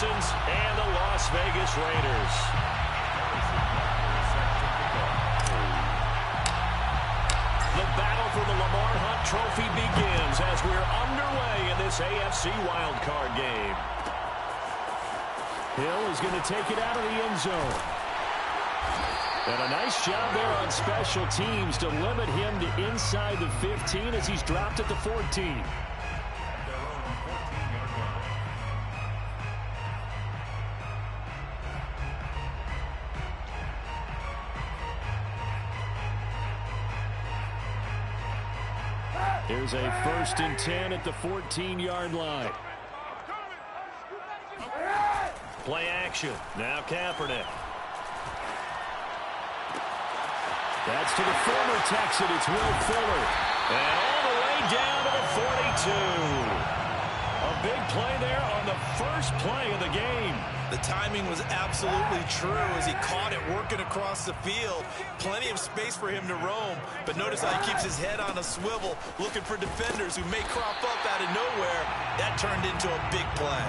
Texans and the Las Vegas Raiders. The battle for the Lamar Hunt Trophy begins as we're underway in this AFC wildcard game. Hill is going to take it out of the end zone. And a nice job there on special teams to limit him to inside the 15 as he's dropped at the 14. Here's a 1st and 10 at the 14-yard line. Play action. Now Kaepernick. That's to the former Texan. It's Will Fuller. And all the way down to the 42. A big play there on the first play of the game. The timing was absolutely true as he caught it working across the field. Plenty of space for him to roam. But notice how he keeps his head on a swivel, looking for defenders who may crop up out of nowhere. That turned into a big play.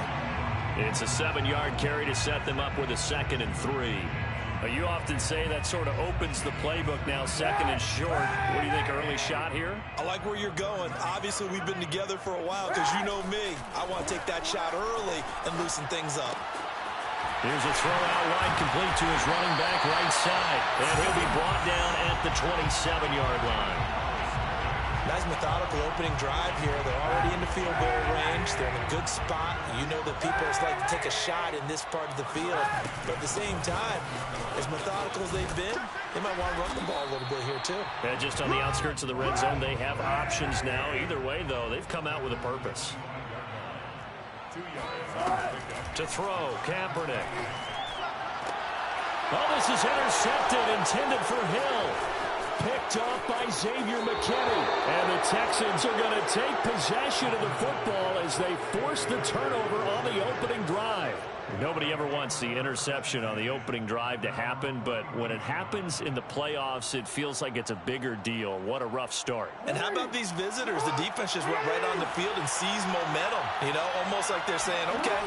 It's a 7-yard carry to set them up with a 2nd and 3. You often say that sort of opens the playbook now, 2nd and short. What do you think, early shot here? I like where you're going. Obviously, we've been together for a while because you know me. I want to take that shot early and loosen things up. Here's a throw out wide, complete to his running back right side. And he'll be brought down at the 27-yard line. Nice methodical opening drive here. They're already in the field goal range. They're in a good spot. You know that people just like to take a shot in this part of the field. But at the same time, as methodical as they've been, they might want to run the ball a little bit here too. And just on the outskirts of the red zone, they have options now. Either way, though, they've come out with a purpose. To throw, Kaepernick. Oh, this is intercepted, intended for Hill. Picked off by Xavier McKinney. And the Texans are going to take possession of the football as they force the turnover on the opening drive. Nobody ever wants the interception on the opening drive to happen, but when it happens in the playoffs, it feels like it's a bigger deal. What a rough start. And how about these visitors? The defense just went right on the field and seized momentum. You know, almost like they're saying, okay,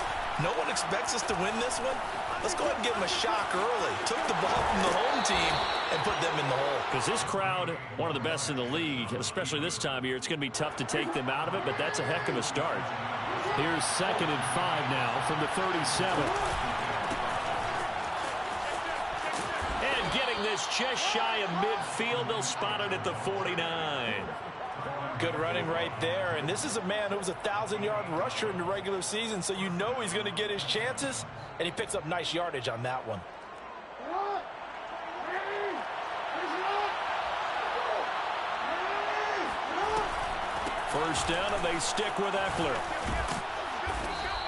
no one expects us to win this one. Let's go ahead and give them a shock early. Took the ball from the home team and put them in the hole. Because this crowd, one of the best in the league, especially this time of year, it's going to be tough to take them out of it, but that's a heck of a start. Here's 2nd and 5 now from the 37. And getting this just shy of midfield, they'll spot it at the 49. Good running right there. And this is a man who was a 1,000-yard rusher in the regular season, so you know he's going to get his chances, and he picks up nice yardage on that one. First down, and they stick with Eckler.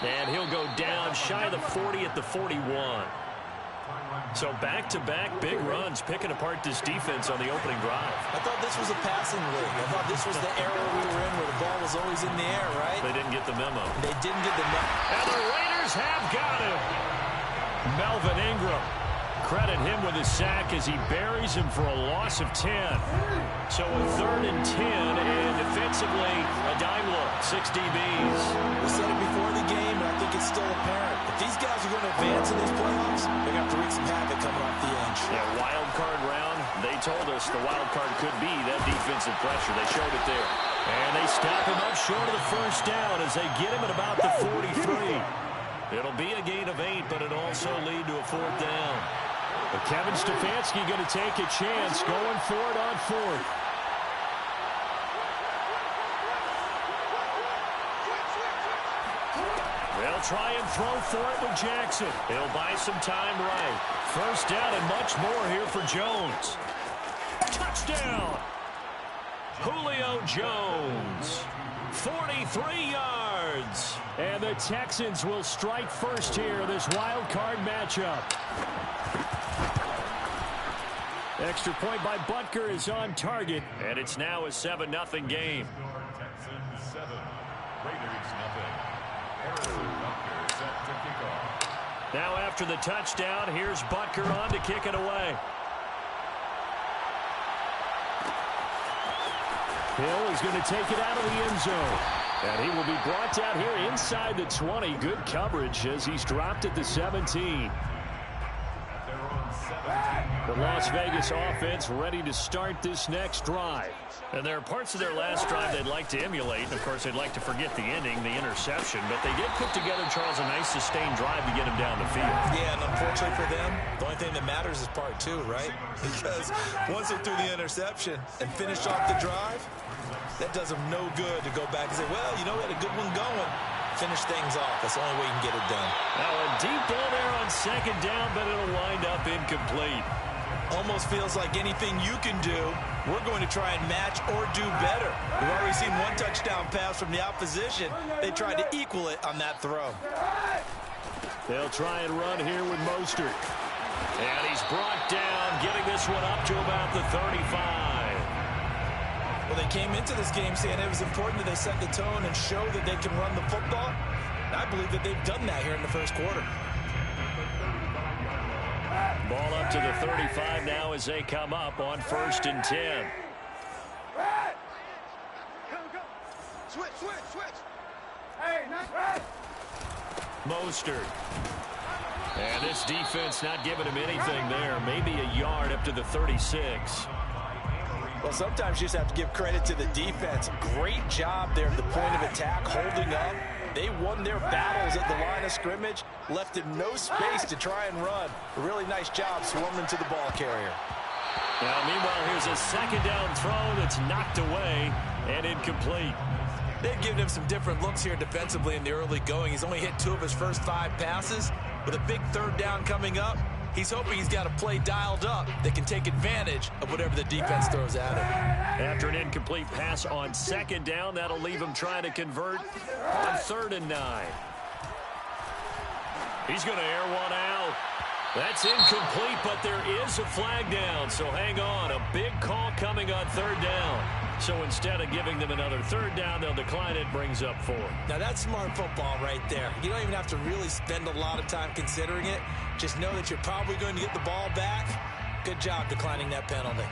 And he'll go down shy of the 40 at the 41. So back-to-back big runs, picking apart this defense on the opening drive. I thought this was a passing league. I thought this was the era we were in where the ball was always in the air, right? They didn't get the memo. They didn't get the memo. And the Raiders have got him. Melvin Ingram. Credit him with a sack as he buries him for a loss of 10. So a 3rd and 10, and defensively, a dime look, 6 DBs. We said it before the game, and I think it's still apparent. If these guys are going to advance in these playoffs, they're going to have to wreak some havoc coming off the edge. Yeah, wild card round, they told us the wild card could be that defensive pressure. They showed it there. And they stop him up short of the first down as they get him at about the 43. It'll be a gain of 8, but it'll also lead to a 4th down. But Kevin Stefanski going to take a chance going for it on 4th. They'll try and throw for it with Jackson. He'll buy some time right. First down and much more here for Jones. Touchdown! Julio Jones. 43 yards. And the Texans will strike first here in this wild card matchup. Extra point by Butker is on target, and it's now a 7-0 game. Texans 7, Raiders nothing. Set to kick off. Now after the touchdown, here's Butker on to kick it away. Hill is going to take it out of the end zone. And he will be brought down here inside the 20. Good coverage as he's dropped at the 17. The Las Vegas offense ready to start this next drive. And there are parts of their last drive they'd like to emulate. And, of course, they'd like to forget the ending, the interception. But they did put together, Charles, a nice sustained drive to get him down the field. Yeah, and unfortunately for them, the only thing that matters is part two, right? Because once they threw the interception and finished off the drive, that does them no good to go back and say, well, you know, we had a good one going. Finish things off. That's the only way you can get it done. Now a deep ball there on second down, but it'll wind up incomplete. Almost feels like anything you can do, we're going to try and match or do better. We've already seen one touchdown pass from the opposition. They tried to equal it on that throw. They'll try and run here with Mostert. And he's brought down, getting this one up to about the 35. Well, they came into this game saying it was important that they set the tone and show that they can run the football. And I believe that they've done that here in the first quarter. Ball up to the 35 now as they come up on 1st and 10. Switch. Hey, nice. Mostert. And this defense not giving him anything there. Maybe a yard up to the 36. Well, sometimes you just have to give credit to the defense. Great job there at the point of attack, holding up. They won their battles at the line of scrimmage, left him no space to try and run. A really nice job swarming to the ball carrier. Now, meanwhile, here's a second down throw that's knocked away and incomplete. They've given him some different looks here defensively in the early going. He's only hit 2 of his first 5 passes. With a big third down coming up, he's hoping he's got a play dialed up that can take advantage of whatever the defense throws at him. After an incomplete pass on second down, that'll leave him trying to convert on 3rd and 9. He's going to air one out. That's incomplete, but there is a flag down, so hang on. A big call coming on 3rd down. So instead of giving them another 3rd down, they'll decline it, brings up 4. Now that's smart football right there. You don't even have to really spend a lot of time considering it. Just know that you're probably going to get the ball back. Good job declining that penalty.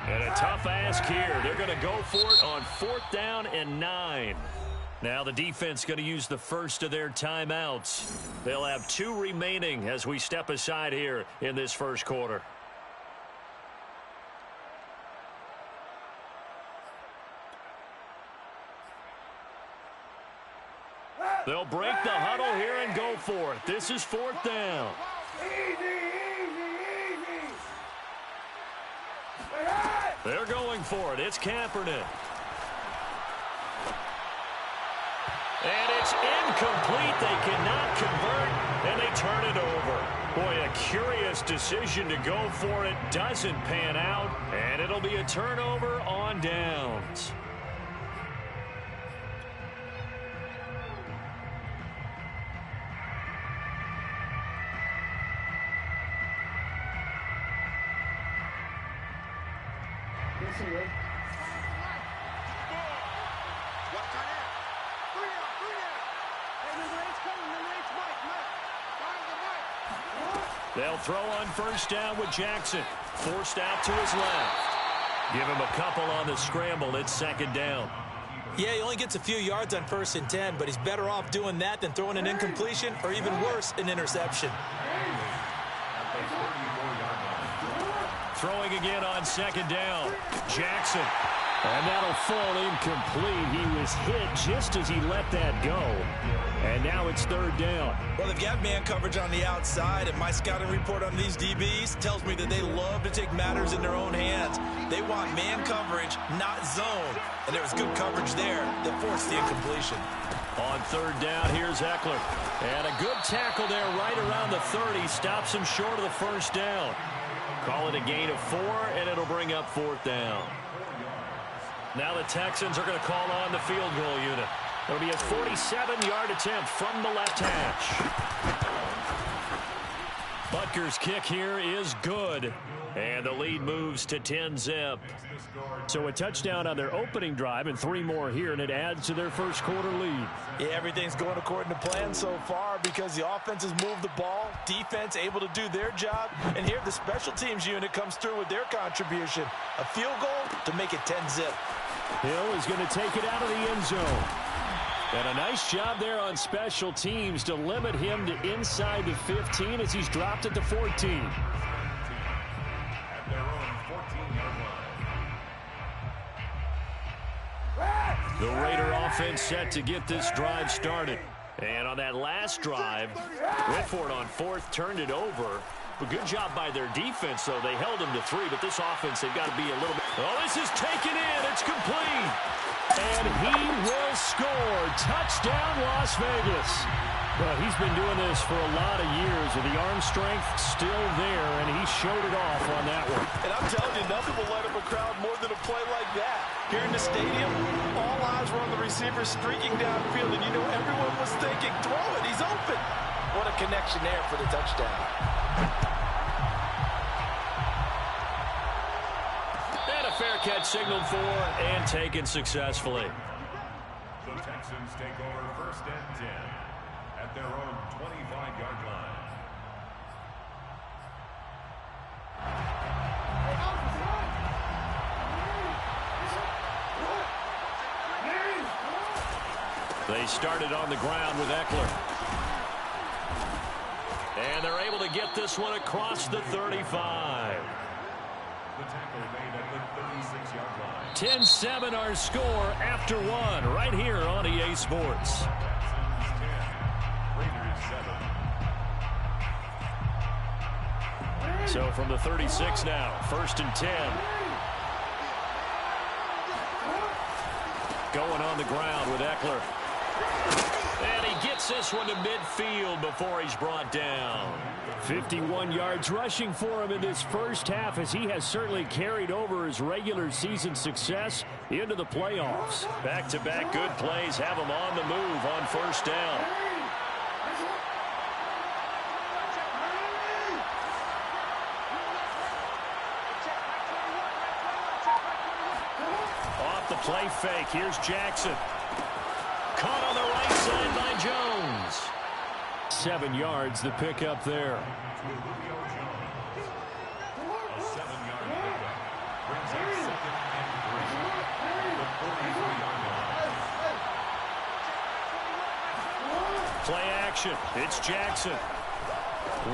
And a tough ask here. They're going to go for it on 4th down and 9. Now the defense going to use the first of their timeouts. They'll have 2 remaining as we step aside here in this first quarter. They'll break the huddle here and go for it. This is 4th down. Easy. They're going for it. It's Kaepernick. And it's incomplete. They cannot convert, and they turn it over. Boy, a curious decision to go for it. Doesn't pan out, and it'll be a turnover on downs. They'll throw on 1st down with Jackson. Forced out to his left. Give him a couple on the scramble. It's 2nd down. Yeah, he only gets a few yards on 1st and 10, but he's better off doing that than throwing an incompletion or even worse, an interception. Throwing again on 2nd down. Jackson. And that'll fall incomplete. He was hit just as he let that go. And now it's 3rd down. Well, they've got man coverage on the outside, and my scouting report on these DBs tells me that they love to take matters in their own hands. They want man coverage, not zone. And there was good coverage there that forced the incompletion. On 3rd down, here's Eckler. And a good tackle there right around the 30. Stops him short of the 1st down. Call it a gain of 4, and it'll bring up 4th down. Now the Texans are going to call on the field goal unit. It'll be a 47-yard attempt from the left hash. Butker's kick here is good. And the lead moves to 10-zip. So a touchdown on their opening drive and 3 more here, and it adds to their first quarter lead. Yeah, everything's going according to plan so far because the offense has moved the ball, defense able to do their job, and here the special teams unit comes through with their contribution. A field goal to make it 10-zip. Hill is going to take it out of the end zone. And a nice job there on special teams to limit him to inside the 15 as he's dropped at the 14. The Raider offense set to get this drive started. And on that last drive, Whitford on 4th turned it over. But good job by their defense, though. They held them to 3, but this offense, they've got to be a little bit... Oh, this is taken in. It's complete. And he will score. Touchdown, Las Vegas. Well, he's been doing this for a lot of years with the arm strength still there, and he showed it off on that one. And I'm telling you, nothing will light up a crowd more than a play like that. Here in the stadium, all eyes were on the receiver streaking downfield, and you know everyone was thinking, throw it, he's open. What a connection there for the touchdown. And a fair catch signaled for and taken successfully. The Texans take over 1st and 10 at their own 25-yard line. They started on the ground with Eckler. And they're able to get this one across the 35. The tackle made at the 36-yard line. 10-7 our score after 1 right here on EA Sports. Texans 10, Raiders 7. So from the 36 now, 1st and 10. Going on the ground with Eckler. And he gets this one to midfield before he's brought down. 51 yards rushing for him in this first half as he has certainly carried over his regular season success into the playoffs. Back-to-back good plays have him on the move on 1st down. Off the play fake, here's Jackson. Caught on the right side by Jones. 7 yards, the pickup there. A 7-yard pickup brings up 2nd and 3 at the 43-yard line. Play action, it's Jackson.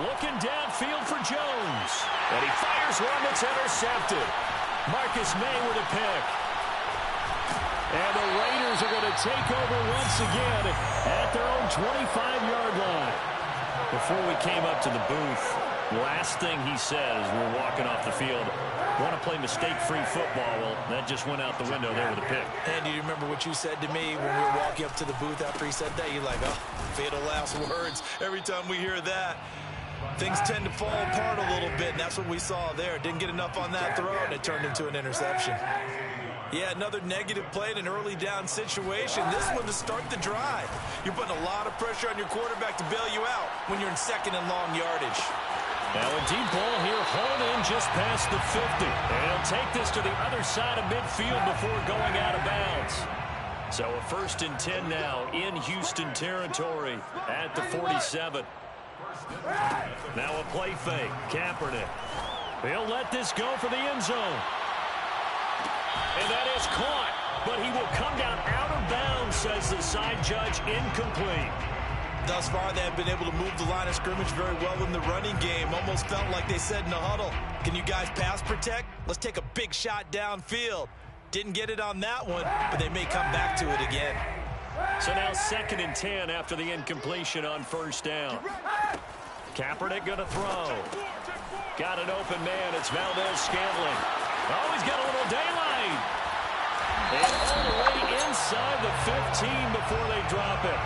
Looking downfield for Jones. And he fires one that's intercepted. Marcus May with a pick. And the Raiders are going to take over once again at their own 25-yard line. Before we came up to the booth, last thing he said as we were walking off the field, want to play mistake-free football. Well, that just went out the window there with a pick. And do you remember what you said to me when we were walking up to the booth after he said that? You're like, oh, fatal last words. Every time we hear that, things tend to fall apart a little bit, and that's what we saw there. Didn't get enough on that throw, and it turned into an interception. Yeah, another negative play in an early down situation. This one to start the drive. You're putting a lot of pressure on your quarterback to bail you out when you're in 2nd and long yardage. Now a deep ball here, hauled in just past the 50. And he'll take this to the other side of midfield before going out of bounds. So a 1st and 10 now in Houston territory at the 47. Now a play fake, Kaepernick. He'll let this go for the end zone. And that is caught, but he will come down out of bounds, says the side judge, incomplete. Thus far, they have been able to move the line of scrimmage very well in the running game. Almost felt like they said in the huddle, can you guys pass protect? Let's take a big shot downfield. Didn't get it on that one, but they may come back to it again. So now 2nd and 10 after the incompletion on 1st down. Kaepernick going to throw. Got an open man. It's Valdez-Scantling. Oh, he's got a little daylight. And all the way inside the 15 before they drop it.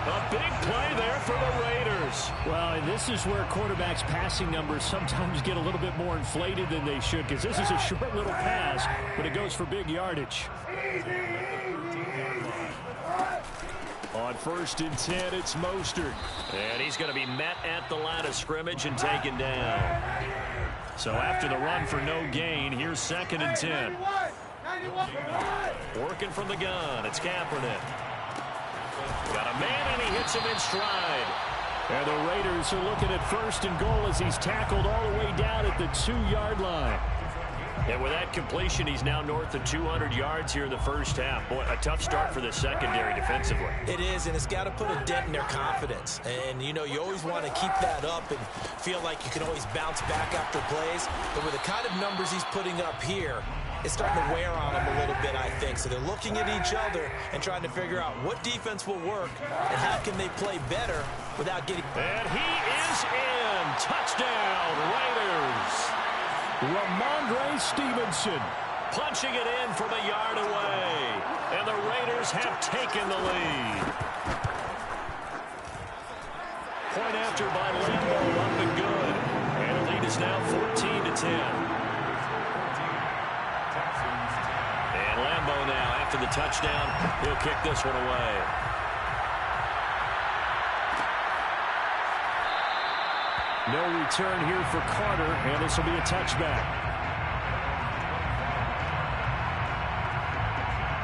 A big play there for the Raiders. Well, and this is where quarterbacks' passing numbers sometimes get a little bit more inflated than they should, because this is a short little pass, but it goes for big yardage. On On 1st and 10, it's Mostert. And he's going to be met at the line of scrimmage and taken down. So after the run for no gain, here's 2nd and 10. Working from the gun, it's Kaepernick. Got a man, and he hits him in stride. And the Raiders are looking at 1st and goal as he's tackled all the way down at the 2-yard line. And with that completion, he's now north of 200 yards here in the first half. Boy, a tough start for the secondary defensively. It is, and it's got to put a dent in their confidence. And, you know, you always want to keep that up and feel like you can always bounce back after plays. But with the kind of numbers he's putting up here, it's starting to wear on them a little bit, I think. So they're looking at each other and trying to figure out what defense will work and how can they play better without getting... And he is in. Touchdown, Raiders. Ramondre Stevenson punching it in from a yard away. And the Raiders have taken the lead. Point after by Lambo, up and good. And the lead is now 14-10. And Lambo now, after the touchdown, he'll kick this one away. No return here for Carter, and this will be a touchback.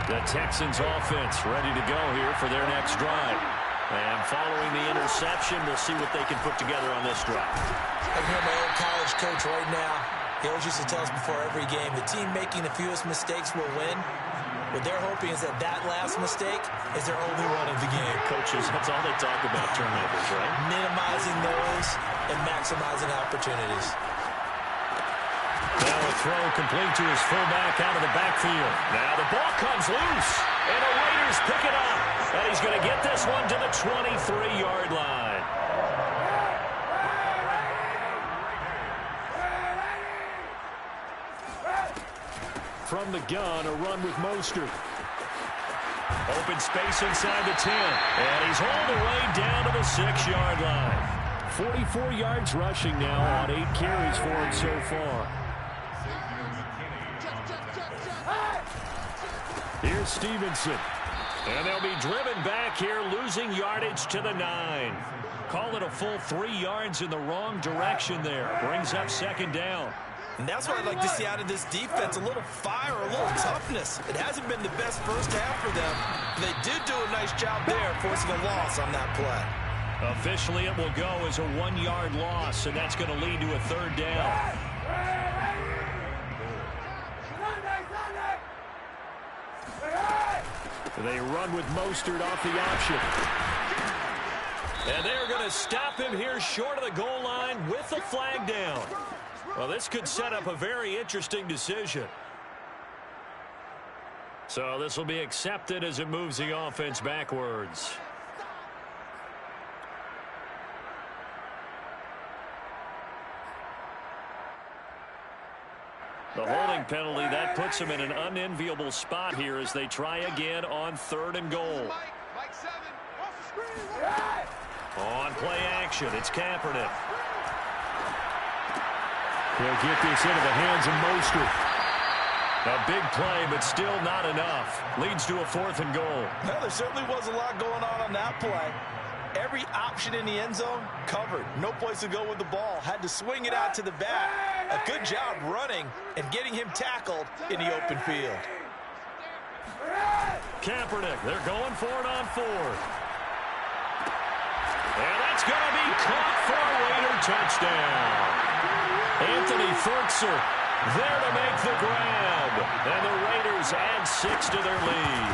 The Texans offense ready to go here for their next drive. And following the interception, we'll see what they can put together on this drive. I can hear my old college coach right now. He always used to tell us before every game, the team making the fewest mistakes will win. What they're hoping is that last mistake is their only one of the game. Coaches, that's all they talk about, turnovers, right? Minimizing those and maximizing opportunities. Now a throw complete to his fullback out of the backfield. Now the ball comes loose, and the Raiders pick it up. And he's going to get this one to the 23-yard line. From the gun, a run with Mostert. Open space inside the 10. And he's hauled away down to the 6-yard line. 44 yards rushing now on 8 carries for him so far. Here's Stevenson. And they'll be driven back here, losing yardage to the 9. Call it a full 3 yards in the wrong direction there. Brings up 2nd down. And that's what I'd like to see out of this defense, a little fire, a little toughness. It hasn't been the best first half for them. They did do a nice job there, forcing a loss on that play. Officially, it will go as a 1-yard loss, and that's going to lead to a 3rd down. They run with Mostert off the option. And they're going to stop him here short of the goal line with the flag down. Well, this could set up a very interesting decision. So this will be accepted as it moves the offense backwards. The holding penalty, that puts him in an unenviable spot here as they try again on 3rd and goal. On play action, it's Kaepernick. He'll get this into the hands of Mostert. A big play, but still not enough. Leads to a 4th and goal. Well, there certainly was a lot going on that play. Every option in the end zone covered. No place to go with the ball. Had to swing it out to the back. A good job running and getting him tackled in the open field. Kaepernick, they're going for it on 4th. And that's going to be caught for a Raider touchdown. Anthony Fertzer there to make the grab. And the Raiders add 6 to their lead.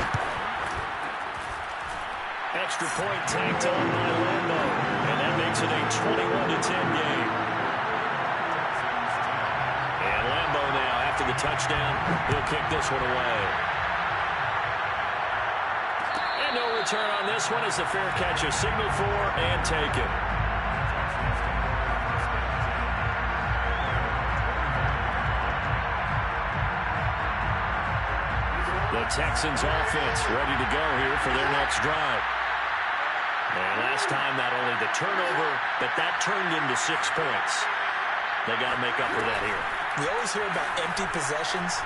Extra point tacked on by Lambo. And that makes it a 21-10 game. And Lambo now, after the touchdown, he'll kick this one away. And no return on this one as the fair catch is signaled for and taken. The Texans offense ready to go here for their next drive. And last time, not only the turnover, but that turned into 6 points. They got to make up for that here. We always hear about empty possessions,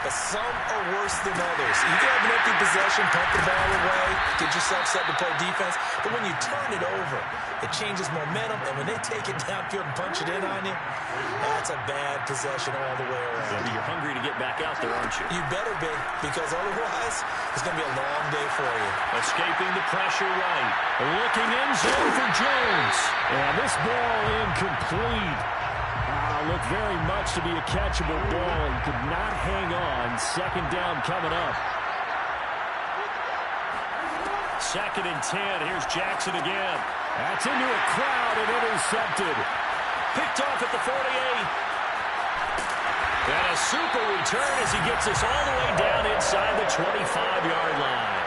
but some are worse than others. You can have an empty possession, pump the ball away, get yourself set to play defense, but when you turn it over, it changes momentum, and when they take it downfield and punch it in on you, that's a bad possession all the way around. Yeah, but you're hungry to get back out there, aren't you? You better be, because otherwise, it's going to be a long day for you. Escaping the pressure right. Looking in zone for Jones. And this ball incomplete. Looked very much to be a catchable ball. He could not hang on. Second down coming up. 2nd and 10. Here's Jackson again. That's into a crowd and intercepted. Picked off at the 48. And a super return as he gets us all the way down inside the 25-yard line.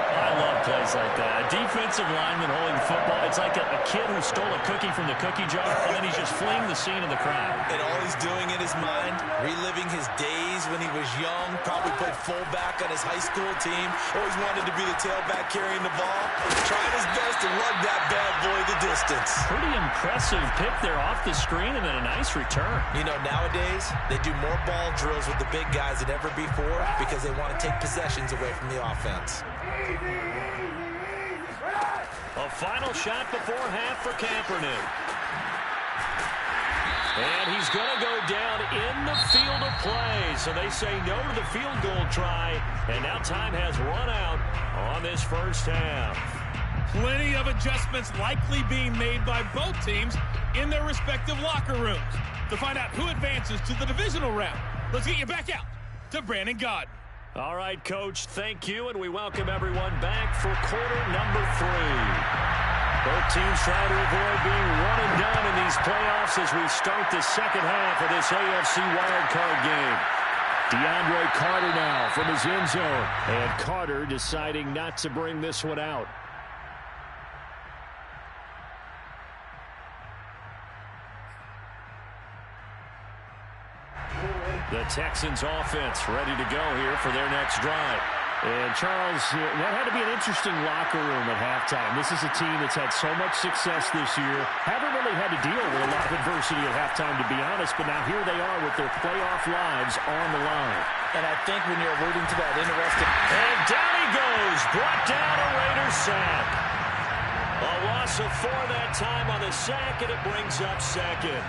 I love plays like that. A defensive lineman holding the football. It's like a kid who stole a cookie from the cookie jar, and then he's just fleeing the scene of the crowd. And all he's doing in his mind, reliving his days when he was young, probably played fullback on his high school team, always wanted to be the tailback carrying the ball, trying his best to lug that bad boy the distance. Pretty impressive pick there off the screen, and then a nice return. You know, nowadays, they do more ball drills with the big guys than ever before because they want to take possessions away from the offense. A final shot before half for Kaepernick. And he's going to go down in the field of play. So they say no to the field goal try. And now time has run out on this first half. Plenty of adjustments likely being made by both teams in their respective locker rooms. To find out who advances to the divisional round, let's get you back out to Brandon Gaudin. All right, Coach, thank you, and we welcome everyone back for quarter number 3. Both teams try to avoid being one and done in these playoffs as we start the second half of this AFC wildcard game. DeAndre Carter now from his end zone, and Carter deciding not to bring this one out. The Texans offense ready to go here for their next drive. And, Charles, that had to be an interesting locker room at halftime. This is a team that's had so much success this year. Haven't really had to deal with a lot of adversity at halftime, to be honest, but now here they are with their playoff lives on the line. And I think when you're alluding to that interesting... And down he goes, brought down a Raiders sack. A loss of 4 that time on the sack, and it brings up 2nd.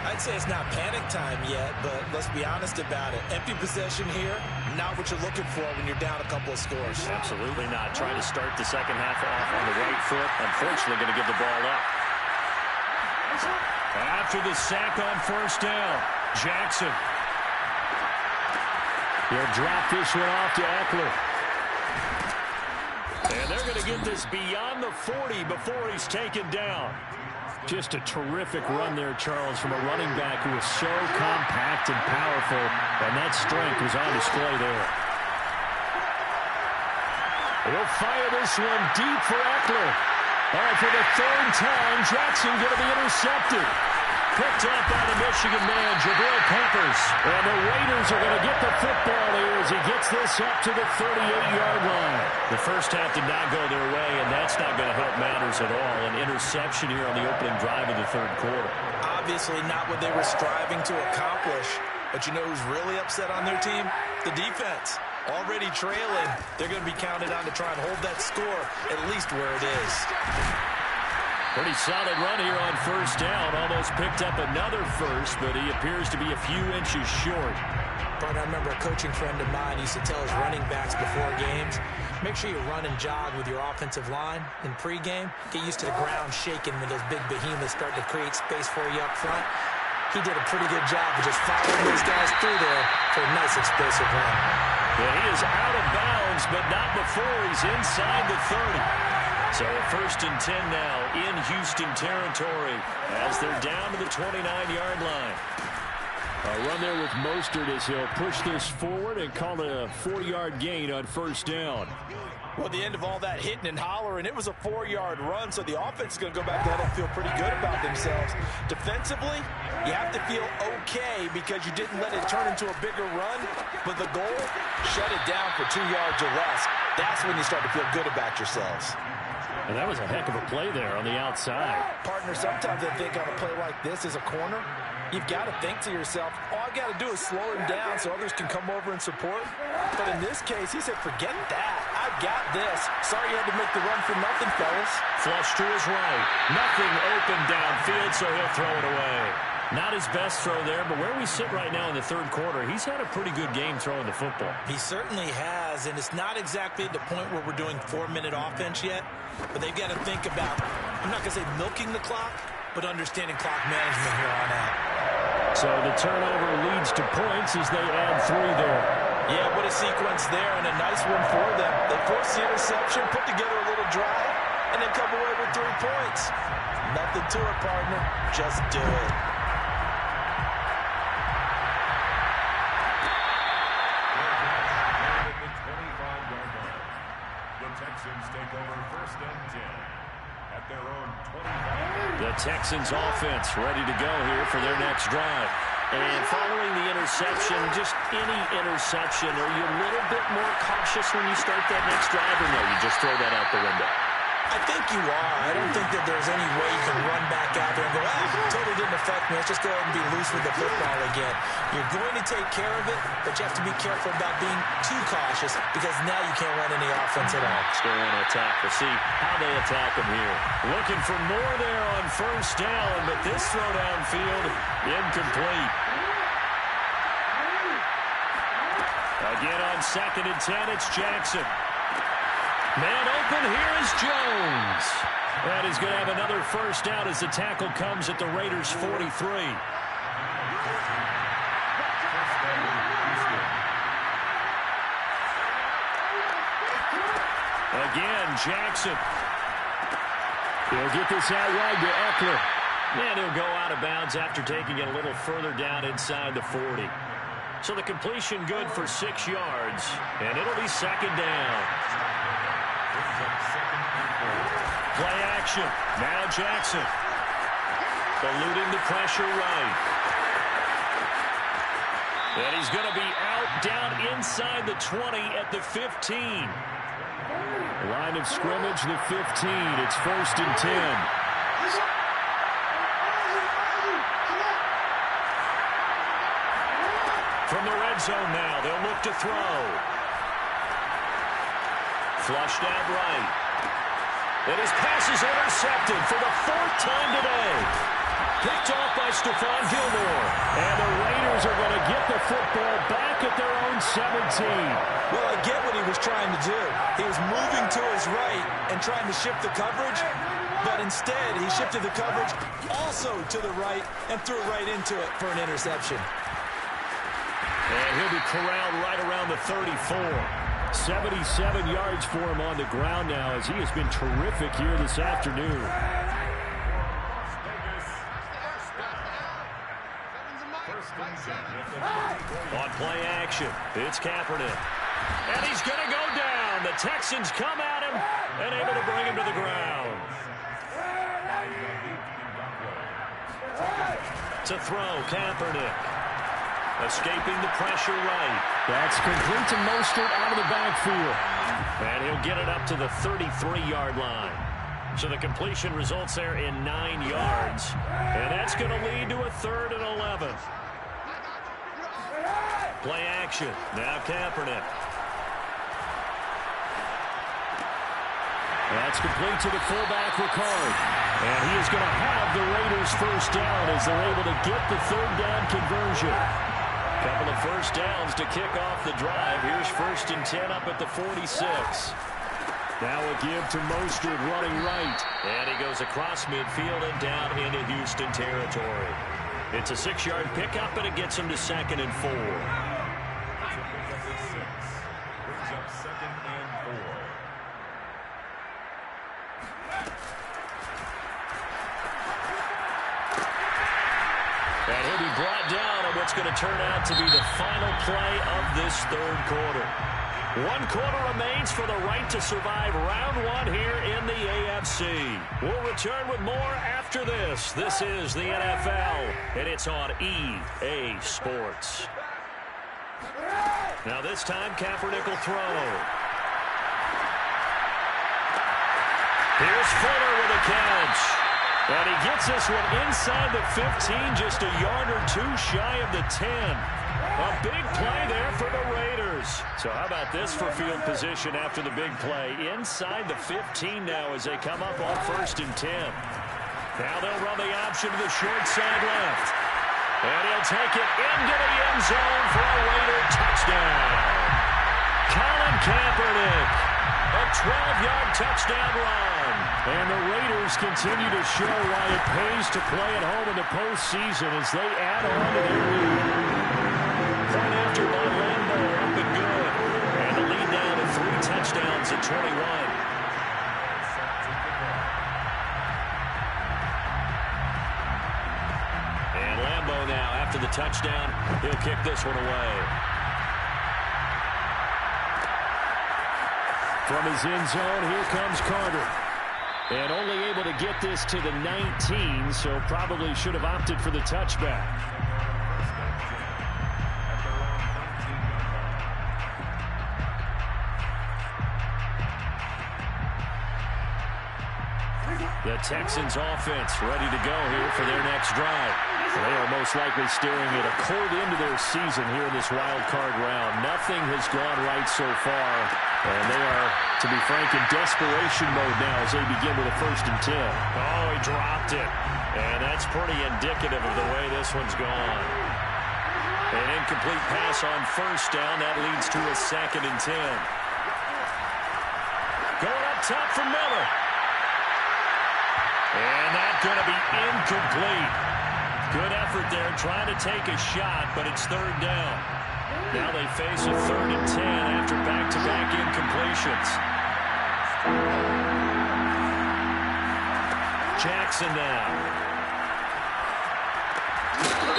I'd say it's not panic time yet, but let's be honest about it. Empty possession here, not what you're looking for when you're down a couple of scores. Absolutely not. Trying to start the second half off on the right foot. Unfortunately, going to give the ball up. After the sack on first down, Jackson. He'll drop this one off to Eckler. And they're going to get this beyond the 40 before he's taken down. Just a terrific run there, Charles, from a running back who is so compact and powerful, and that strength was on display there. He'll fire this one deep for Eckler. And for the 3rd time, Jackson going to be intercepted. Picked up by the Michigan man, Jabril Peppers. And the Raiders are going to get the football here as he gets this up to the 38-yard line. The first half did not go their way, and that's not going to help matters at all. An interception here on the opening drive of the 3rd quarter. Obviously not what they were striving to accomplish. But you know who's really upset on their team? The defense. Already trailing. They're going to be counted on to try and hold that score at least where it is. Pretty solid run here on first down. Almost picked up another first, but he appears to be a few inches short. But I remember a coaching friend of mine used to tell his running backs before games, make sure you run and jog with your offensive line in pregame. Get used to the ground shaking when those big behemoths start to create space for you up front. He did a pretty good job of just following those guys through there for a nice explosive run. Yeah, he is out of bounds, but not before he's inside the 30. So 1st and 10 now in Houston territory as they're down to the 29-yard line. A run there with Mostert as he'll push this forward and call it a 4-yard gain on first down. Well, at the end of all that hitting and hollering, it was a 4-yard run, so the offense is going to go back there and feel pretty good about themselves. Defensively, you have to feel okay because you didn't let it turn into a bigger run, but the goal, shut it down for 2 yards or less. That's when you start to feel good about yourselves. And that was a heck of a play there on the outside. Partner, sometimes I think on a play like this as a corner, you've got to think to yourself, all I've got to do is slow him down so others can come over and support. But in this case, he said, forget that. I got this. Sorry you had to make the run for nothing, fellas. Flush to his right. Nothing open downfield, so he'll throw it away. Not his best throw there, but where we sit right now in the third quarter, he's had a pretty good game throwing the football. He certainly has, and it's not exactly at the point where we're doing 4-minute offense yet, but they've got to think about, I'm not going to say milking the clock, but understanding clock management here on out. So the turnover leads to points as they add 3 there. Yeah, what a sequence there, and a nice one for them. They force the interception, put together a little drive, and then come away with 3 points. Nothing to it, partner. Just do it. Texans take over 1st and 10 at their own 25. The Texans offense ready to go here for their next drive. And following the interception, just any interception, are you a little bit more cautious when you start that next drive, or no, you just throw that out the window? I think you are. I don't think that there's any way you can run back out there and go, totally didn't affect me. Let's just go ahead and be loose with the football again. You're going to take care of it, but you have to be careful about being too cautious because now you can't run any offense at all. Still want to attack. We'll see how they attack them here. Looking for more there on 1st down, but this throw downfield incomplete. Again on 2nd and 10, it's Jackson. Man open, here is Jones. And he's going to have another 1st down as the tackle comes at the Raiders' 43. Again, Jackson. He'll get this out wide to Eckler. And he'll go out of bounds after taking it a little further down inside the 40. So the completion good for 6 yards, and it'll be 2nd down. Play action. Now Jackson. Eluding the pressure right. And he's going to be out down inside the 20 at the 15. Line of scrimmage, the 15. It's 1st and 10. From the red zone now, they'll look to throw. Flushed out right. And his pass is intercepted for the 4th time today. Picked off by Stephon Gilmore. And the Raiders are going to get the football back at their own 17. Well, I get what he was trying to do. He was moving to his right and trying to shift the coverage, but instead he shifted the coverage also to the right and threw right into it for an interception. And he'll be corralled right around the 34. 77 yards for him on the ground now as he has been terrific here this afternoon. On play action, it's Kaepernick. And he's going to go down. The Texans come at him and able to bring him to the ground. To throw, Kaepernick. Escaping the pressure right. That's complete to Mostert out of the backfield. And he'll get it up to the 33-yard line. So the completion results there in 9 yards. And that's going to lead to a 3rd and 11. Play action. Now Kaepernick. That's complete to the fullback, Ricard. And he is going to have the Raiders 1st down as they're able to get the 3rd down conversion. Couple of 1st downs to kick off the drive. Here's 1st and 10 up at the 46. Now a give to Mostert running right. And he goes across midfield and down into Houston territory. It's a 6-yard pickup, and it gets him to 2nd and 4. And he'll be brought down on what's going to turn out to be the final play of this 3rd quarter. 1 quarter remains for the right to survive round 1 here in the AFC. We'll return with more after this. This is the NFL, and it's on EA Sports. Now this time, Kaepernick will throw. Here's Fuller with a catch. And he gets this one inside the 15, just a yard or two shy of the 10. A big play there for the Raiders. So how about this for field position after the big play? Inside the 15 now as they come up on 1st and 10. Now they'll run the option to the short side left. And he'll take it into the end zone for a Raider touchdown. Colin Kaepernick, a 12-yard touchdown run. And the Raiders continue to show why it pays to play at home in the postseason as they add on to their lead. Point after by Lambo, up and good. And the lead now to 3 touchdowns at 21. And Lambo now, after the touchdown, he'll kick this one away. From his end zone, here comes Carter. And only able to get this to the 19, so probably should have opted for the touchback. The Texans offense ready to go here for their next drive. They are most likely staring at a cold end to their season here in this wild card round. Nothing has gone right so far. And they are, to be frank, in desperation mode now as they begin with a 1st and 10. Oh, he dropped it. And that's pretty indicative of the way this one's gone. An incomplete pass on 1st down. That leads to a 2nd and 10. Going up top for Miller. And that's going to be incomplete. Good effort there trying to take a shot, but it's 3rd down. Now they face a 3rd and 10 after back-to-back incompletions. Jackson now.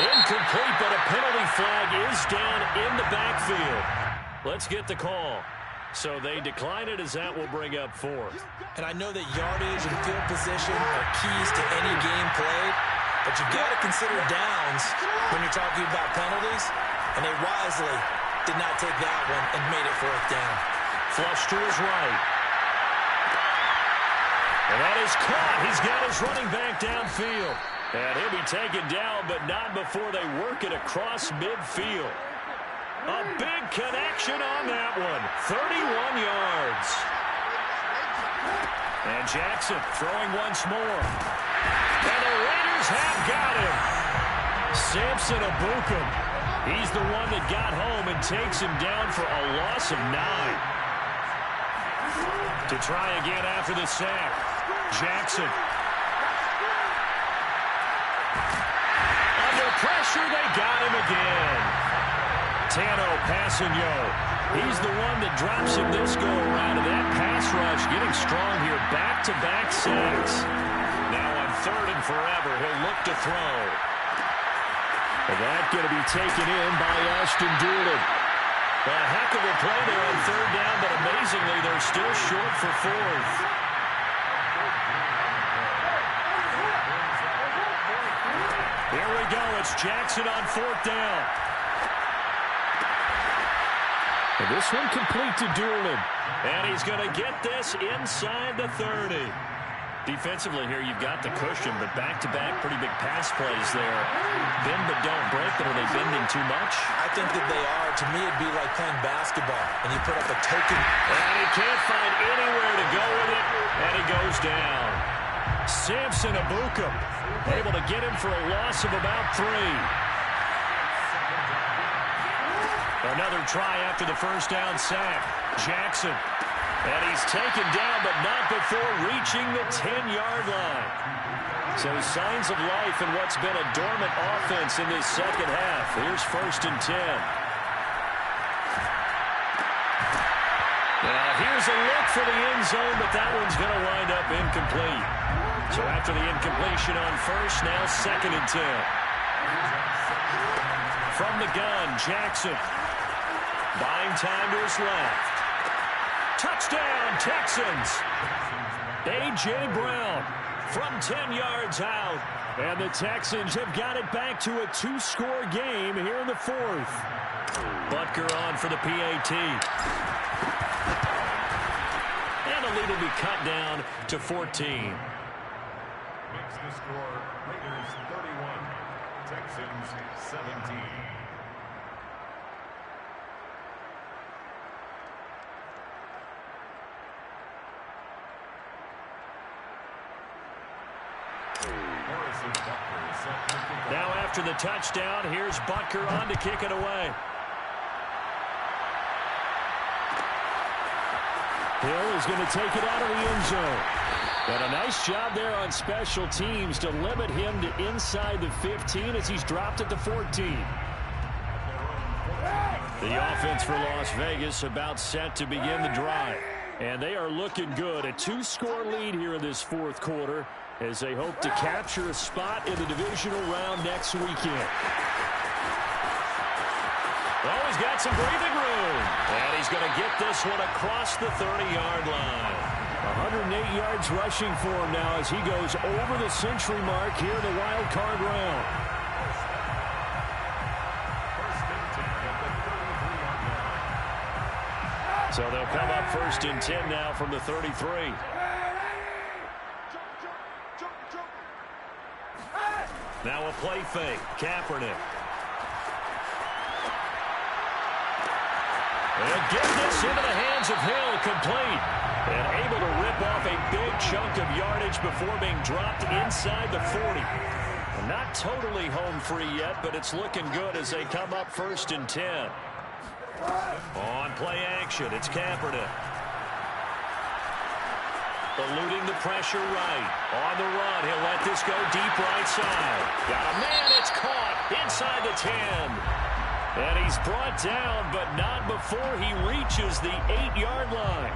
Incomplete, but a penalty flag is down in the backfield. Let's get the call. So they decline it as that will bring up 4th. And I know that yardage and field position are keys to any game played, but you've got to consider downs when you're talking about penalties, and they wisely did not take that one and made it 4th down. Flush to his right. And that is caught. He's got his running back downfield. And he'll be taken down, but not before they work it across midfield. A big connection on that one. 31 yards. And Jackson throwing once more. And the Raiders have got him. Samson Abukum. He's the one that got home and takes him down for a loss of 9. To try again after the sack. Jackson. Under pressure, they got him again. Tano Passanio. He's the one that drops him this go-around. And that pass rush getting strong here. Back-to-back sacks. Now on 3rd and forever, he'll look to throw. And that's going to be taken in by Ashton Doolin. A heck of a play there on 3rd down, but amazingly, they're still short for 4th. Here we go. It's Jackson on 4th down. And this one complete to Doolin. And he's going to get this inside the 30. Defensively here, you've got the cushion, but back-to-back pretty big pass plays there. Bend but don't break, but are they bending too much? I think that they are. To me, it'd be like playing basketball, and you put up a token. And he can't find anywhere to go with it, and he goes down. Samson Abukum able to get him for a loss of about 3. Another try after the 1st down sack. Jackson. And he's taken down, but not before reaching the 10-yard line. So signs of life in what's been a dormant offense in this 2nd half. Here's 1st and 10. Now here's a look for the end zone, but that one's going to wind up incomplete. So after the incompletion on 1st, now 2nd and 10. From the gun, Jackson. Buying time to his left. Touchdown, Texans. A.J. Brown from 10 yards out. And the Texans have got it back to a 2-score game here in the 4th. Butker on for the PAT. And the lead will be cut down to 14. Makes the score Raiders 31, Texans 17. Now after the touchdown, here's Butker on to kick it away. Hill is going to take it out of the end zone. And a nice job there on special teams to limit him to inside the 15 as he's dropped at the 14. The offense for Las Vegas about set to begin the drive. And they are looking good. A 2-score lead here in this fourth quarter as they hope to capture a spot in the divisional round next weekend. Oh, he's got some breathing room. And he's going to get this one across the 30-yard line. 108 yards rushing for him now as he goes over the century mark here in the wild card round. So they'll come up 1st and 10 now from the 33. Now a play fake. Kaepernick. And get this into the hands of Hill, complete. And able to rip off a big chunk of yardage before being dropped inside the 40. And not totally home free yet, but it's looking good as they come up 1st and 10. On play action, it's Kaepernick. Eluding the pressure right. On the run, he'll let this go deep right side. Got a man, it's caught inside the 10. And he's brought down, but not before he reaches the 8-yard line.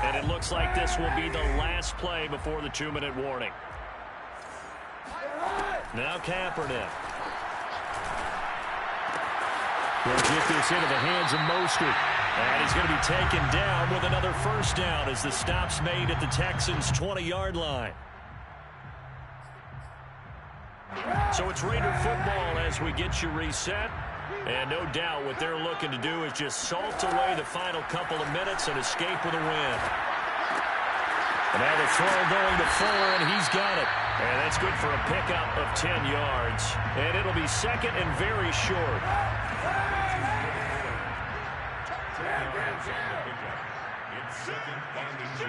And it looks like this will be the last play before the 2-minute warning. Now Kaepernick. He'll get this into the hands of Mostert. And he's going to be taken down with another first down as the stop's made at the Texans' 20-yard line. So it's Raider football as we get you reset. And no doubt what they're looking to do is just salt away the final couple of minutes and escape with a win. And now the throw going to Fuller, and he's got it. And that's good for a pickup of 10 yards. And it'll be second and very short. It's second and 2.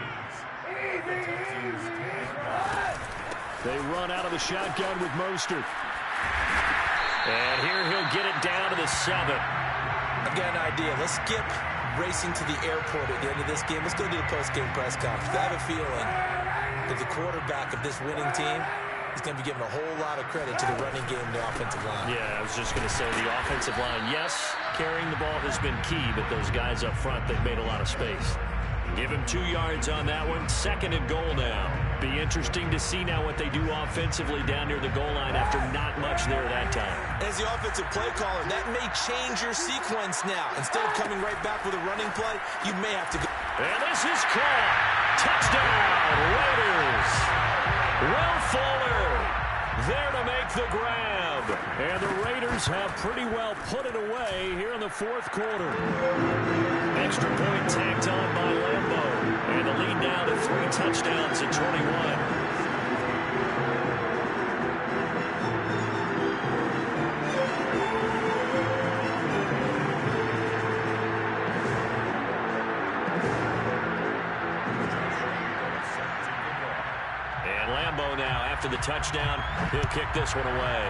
They run out of the shotgun with Mostert. And here he'll get it down to the 7. I've got an idea. Let's skip racing to the airport at the end of this game. Let's go to the post-game press conference. I have a feeling that the quarterback of this winning team is going to be given a whole lot of credit to the running game and the offensive line. Yeah, I was just going to say the offensive line, yes, carrying the ball has been key, but those guys up front, they've made a lot of space. Give him 2 yards on that one. Second and goal now. Be interesting to see now what they do offensively down near the goal line after not much there that time. As the offensive play caller, that may change your sequence now. Instead of coming right back with a running play, you may have to go. And this is caught. Touchdown, Raiders. Will Fuller there to make the grab. And the Raiders have pretty well put it away here in the fourth quarter. Extra point tacked on by Lambo. And the lead now to 3 touchdowns at 21. Now, after the touchdown, he'll kick this one away.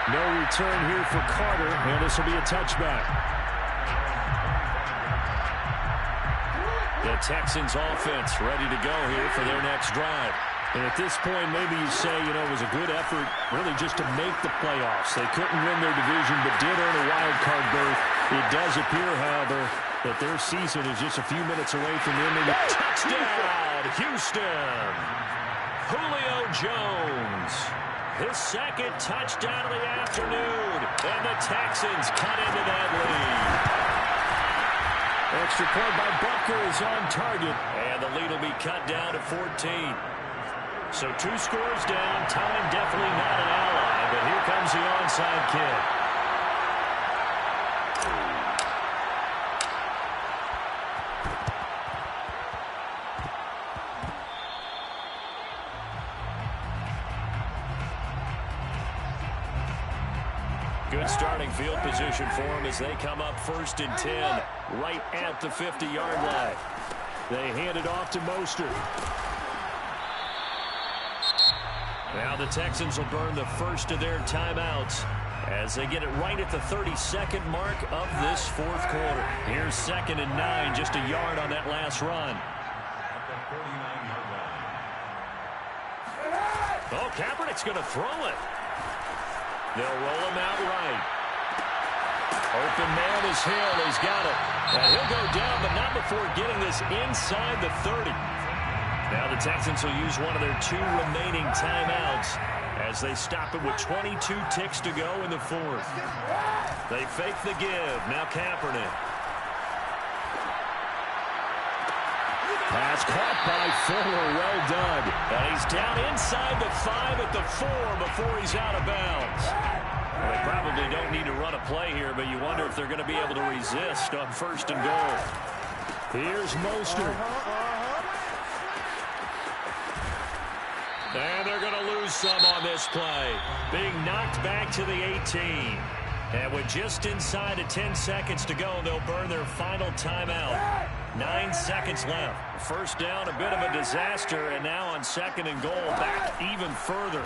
No return here for Carter, and this will be a touchback. The Texans offense ready to go here for their next drive. And at this point, maybe you say, you know, it was a good effort really just to make the playoffs. They couldn't win their division, but did earn a wild card berth. It does appear, however, that their season is just a few minutes away from ending. Touchdown, Houston. Julio Jones. His second touchdown of the afternoon. And the Texans cut into that lead. Extra point by Butker is on target. And the lead will be cut down to 14. So 2 scores down. Time definitely not an ally, but here comes the onside kick. Good starting field position for them as they come up 1st and 10 right at the 50-yard line. They hand it off to Mostert. Now the Texans will burn the first of their timeouts as they get it right at the 32nd mark of this 4th quarter. Here's 2nd and 9, just a yard on that last run. Oh, Kaepernick's going to throw it. They'll roll him out right. Open man is Hill. He's got it. And he'll go down, but not before getting this inside the 30. Now the Texans will use one of their 2 remaining timeouts as they stop it with 22 ticks to go in the 4th. They fake the give. Now Kaepernick. Pass caught by Fuller. Well done. And he's down inside the 5 at the 4 before he's out of bounds. Well, they probably don't need to run a play here, but you wonder if they're going to be able to resist on 1st and goal. Here's Mostert. And they're going to lose some on this play. Being knocked back to the 18. And with just inside of 10 seconds to go, they'll burn their final timeout. 9 seconds left. 1st down, a bit of a disaster, and now on 2nd and goal, back even further.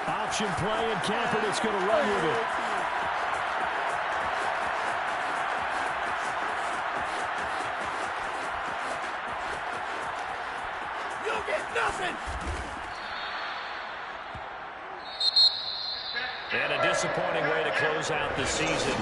Option play, and Kaepernick's going to run with it. You'll get nothing. And a disappointing way to close out the season.